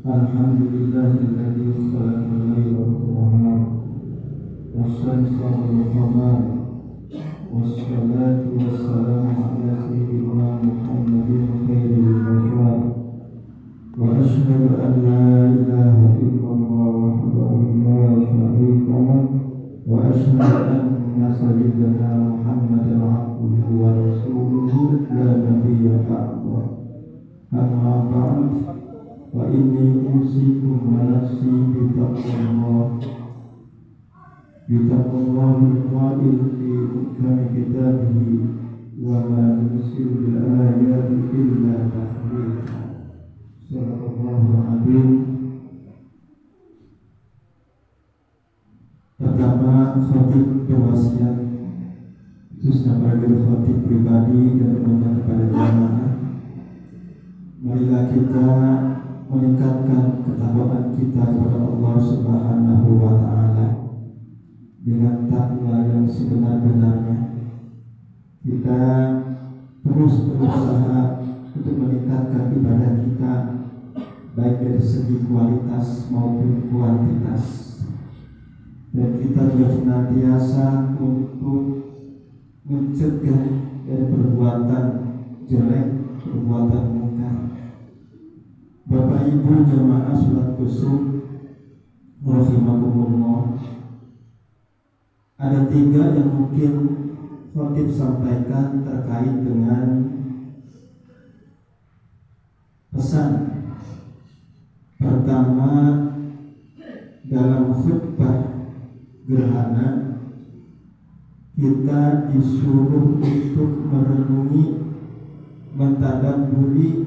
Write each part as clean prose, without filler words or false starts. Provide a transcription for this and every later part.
Alhamdulillahilladzi khalaqal laila wan nahar wasy-syamsa wal qamar wassalatu wassalamu ala sayyidina Muhammadin khairil bashar wa asyhadu an la ilaha illallah wahdahu la syarika lah wa asyhadu anna sayyidina Muhammadan abduhu wa rasuluhu la nabiyya ba'dahu amma ba'd wa inni usikum wa nafsi bitaqwallah al-qail fi hukmi kitabihi wa ma nursilu al-ayati illa tahrifa. Sallallahu alaihi. Pertama, khatib berwasiat khususnya bagi khatib pribadi dan umumnya kepada jamaah. Marilah kita meningkatkan ketakwaan kita kepada Allah Subhanahu wa Ta'ala dengan takwa yang sebenar-benarnya. Kita terus berusaha untuk meningkatkan ibadah kita baik dari segi kualitas maupun kuantitas, dan kita juga senantiasa untuk mencegah dari perbuatan jelek, perbuatan mungkar. Bapak Ibu jamaah salat kusuk rahimakumullah, ada 3 yang mungkin khatib sampaikan terkait dengan pesan. Pertama, dalam khutbah gerhana kita disuruh untuk merenungi, mentadabburi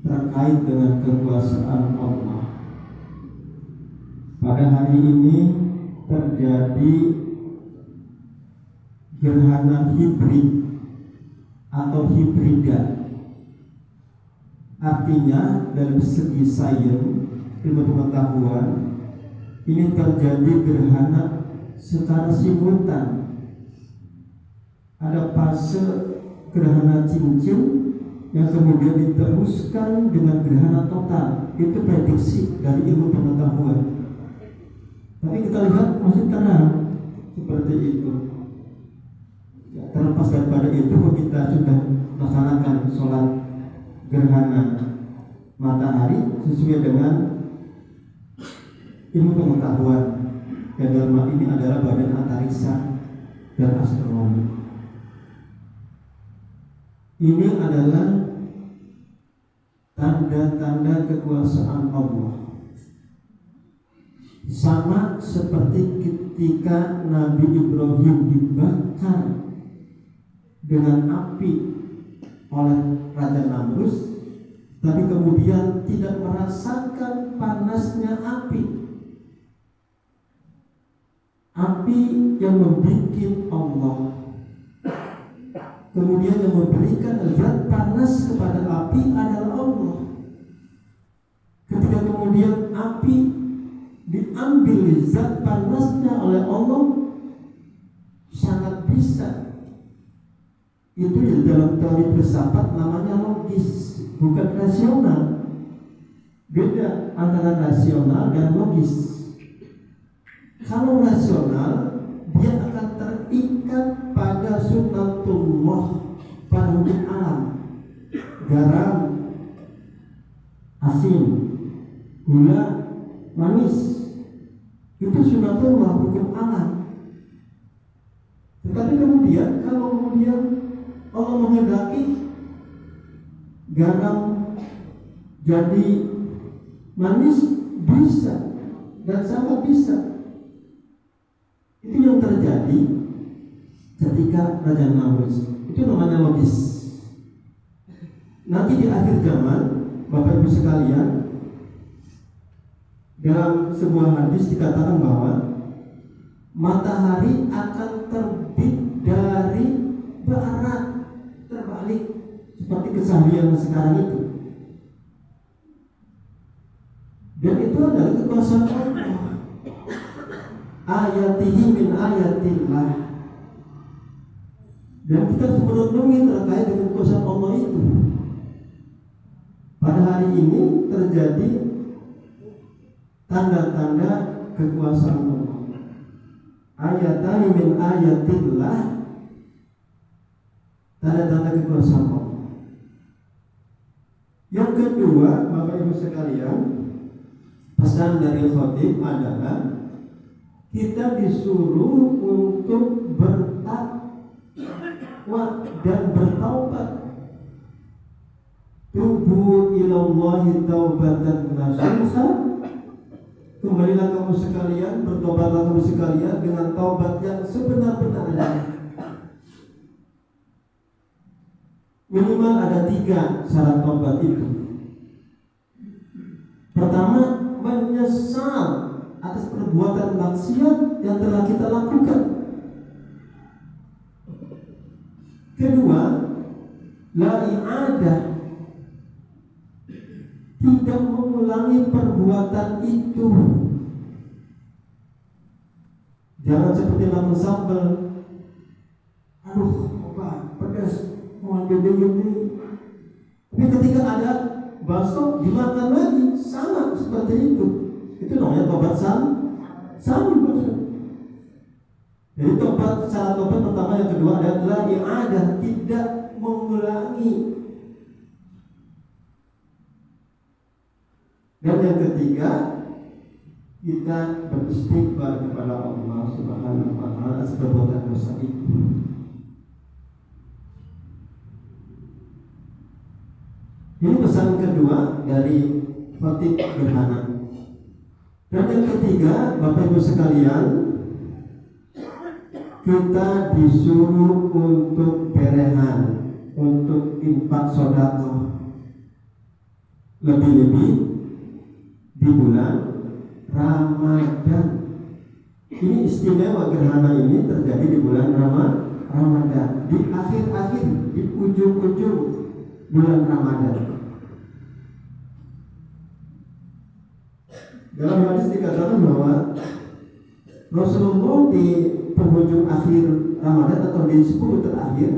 terkait dengan kekuasaan Allah. Pada hari ini terjadi gerhana hibrid atau hibrida. Artinya dari segi sains, ilmu pengetahuan, ini terjadi gerhana secara simultan. Ada fase gerhana cincin yang kemudian diteruskan dengan gerhana total. Itu prediksi dari ilmu pengetahuan. Tapi kita lihat masih terang seperti itu. Ya, terlepas daripada itu, kita sudah melaksanakan sholat gerhana matahari sesuai dengan ilmu pengetahuan, dan dalam hal ini adalah Badan Antariksa dan Astronomi. Ini adalah tanda-tanda kekuasaan Allah. Sama seperti ketika Nabi Ibrahim dibakar dengan api oleh Raja Namrus, tapi kemudian tidak merasakan panasnya api. Api yang membuat Allah, kemudian yang memberikan zat panas kepada api adalah Allah. Ketika kemudian api diambil zat panasnya oleh Allah, sangat bisa. Itu yang dalam teori filsafat namanya logis, bukan rasional. Beda antara rasional dan logis. Kalau rasional, dia akan terikat pada sunnatullah, pada hukum alam. Garam, asin, gula, manis, itu sunnatullah, hukum alam. Tetapi kemudian, kalau kemudian Allah menghendaki garam jadi manis, bisa, dan sangat bisa. Itu yang terjadi ketika Raja Namrus. Itu namanya logis. Nanti di akhir zaman, Bapak Ibu sekalian, dalam sebuah hadis dikatakan bahwa matahari akan terbit dari barat, terbalik seperti keseharian sekarang itu. Dan itu adalah kekuasaan Allah. Ayatihi min ayatillah. Dan kita harus merenungi terkait dengan kekuasaan Allah itu. Pada hari ini terjadi tanda-tanda kekuasaan Allah. Ayatani min ayatillah, tanda-tanda kekuasaan Allah. Yang kedua, Bapak Ibu sekalian, pesan dari khatib adalah kita disuruh untuk bertakwa dan bertaubat. Tubu ilallahi taubatan nasuha. Kembalilah kamu sekalian, bertobatlah kamu sekalian dengan taubat yang sebenar-benarnya. Minimal ada 3 syarat taubat itu. Pertama, menyesal atas perbuatan maksiat yang telah kita lakukan. Kedua, la i'adah, tidak mengulangi perbuatan itu. Jangan seperti makan sambal, aduh, pedas, mau ini. Tapi ketika ada bakso dimakan lagi, sama seperti itu. Itu namanya tobat sama. Jadi tobat, syarat tobat pertama yang kedua adalah yang ada, tidak mengulangi. Dan yang ketiga, kita beristighfar kepada Allah Subhanahu wa taala atas perbuatan dosa itu. Ini pesan kedua dari khatib gerhana. Dan yang ketiga, Bapak Ibu sekalian, kita disuruh untuk berehan, untuk infak sedekah, lebih-lebih di bulan Ramadan. Ini istimewa gerhana ini terjadi di bulan Ramadan, di akhir-akhir, di ujung-ujung bulan Ramadan. Dalam hadis dikatakan bahwa Rasulullah di penghujung akhir Ramadan atau di 10 terakhir,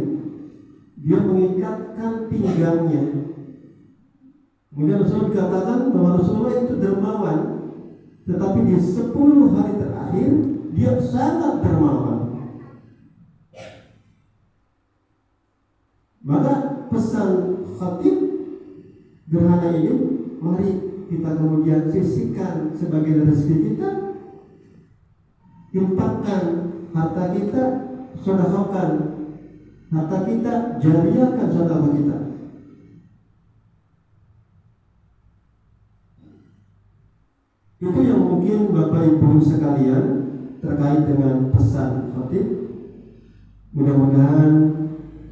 dia mengikatkan pinggangnya. Kemudian Rasulullah dikatakan bahwa Rasulullah itu dermawan, tetapi di 10 hari terakhir dia sangat dermawan. Maka pesan khatib gerhana ini, mari kita kemudian sisihkan sebagian rezeki kita, infakkan harta kita, sedekahkan harta kita, jariahkan sedekah kita. Itu yang mungkin Bapak Ibu sekalian terkait dengan pesan khatib. Mudah-mudahan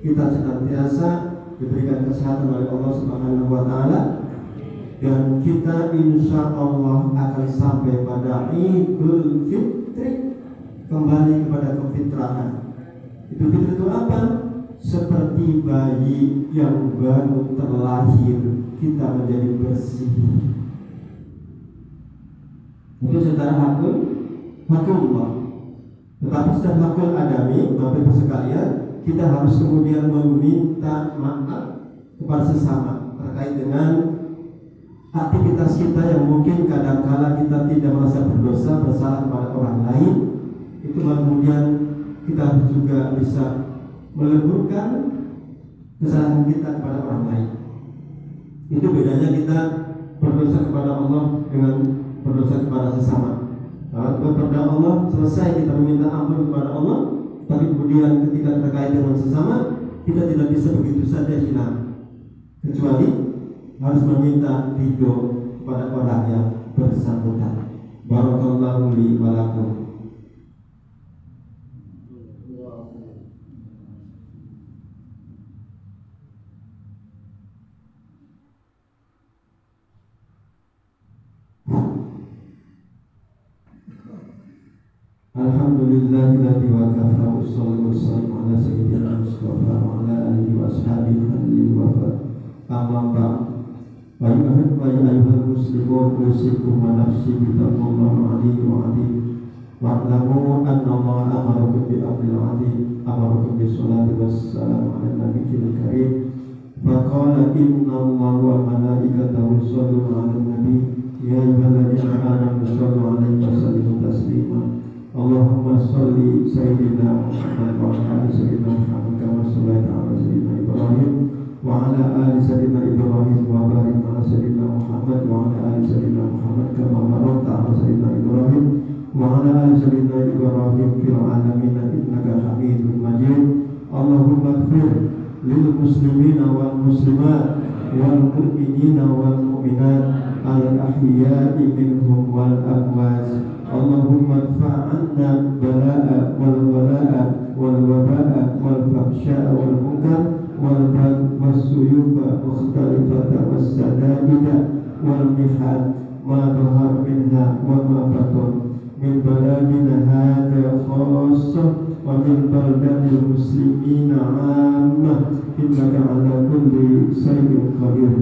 kita senantiasa diberikan kesehatan oleh Allah Subhanahu wa taala, dan kita insya Allah akan sampai pada Idul Fitri, kembali kepada kefitrahan. Idul Fitri itu apa? Seperti bayi yang baru terlahir, kita menjadi bersih. Itu secara hakulullah. Tetapi secara hakul adami, Bapak Ibu sekalian, kita harus kemudian meminta maaf kepada sesama terkait dengan aktivitas kita yang mungkin kadang-kala kita tidak merasa berdosa, bersalah kepada orang lain. Itu kemudian kita harus juga bisa meleburkan kesalahan kita kepada orang lain. Itu bedanya kita berdosa kepada Allah dengan berdosa kepada sesama. Kalau kepada Allah selesai kita meminta ampun kepada Allah, tapi kemudian ketika terkait dengan sesama, kita tidak bisa begitu saja hilang, kecuali harus meminta ridho kepada orang yang bersangkutan. Barakallahu li wa lakum. Alhamdulillahilladzi wa kafa wa sallallahu ala sayyidina Mustafa wa ala alihi wa ashabihi wa amma ba'd. Wa ayyuhal muslimun usikum wa nafsi bi taqwallahi wa adi wa'lamu anna Allah amarakum bi amril adi, amarakum bi sholati wassalamu ala nabiyil karim. Fa qala inna Allah wa malaikatahu yusholluna 'alan nabi ya ayyuhalladzina amanu fil alamin innaka Hamidum Majid. Allahumma ighfir lil muslimina wal muslimat wal mu'minina wal mu'minat al ahya'i minhum wal amwat. Allahumma adfa' 'anna bala'a wal wala'a wal waba'a wal fahsya'a wal munkar wal bagh was suyufa mukhtalifata was sada'ida wal mihan ma dhahar minha wa ma batan min baladina hadha khassah wa min baladil muslimina 'ammah innaka 'ala kulli shay'in qadir.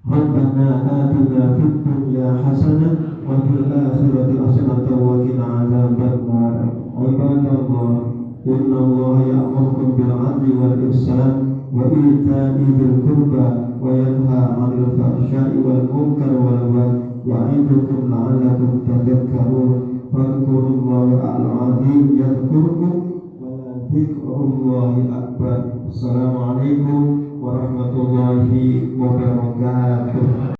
Rabbana atina fid dunya hasanah wa fil akhirati hasanatan wa qina 'adzabannar. Ibadallah, inna Allah ya'murukum bil 'adli wal ihsan wa ita'i dzil qurba wa yanha 'anil fahsya'i wal munkar wal baghi ya'idukum la'allakum tadhakkarun. Fadhkurullaha al-'azim yadhkurkum wa la dzikrullahi akbar. Assalamualaikum warahmatullahi wabarakatuh.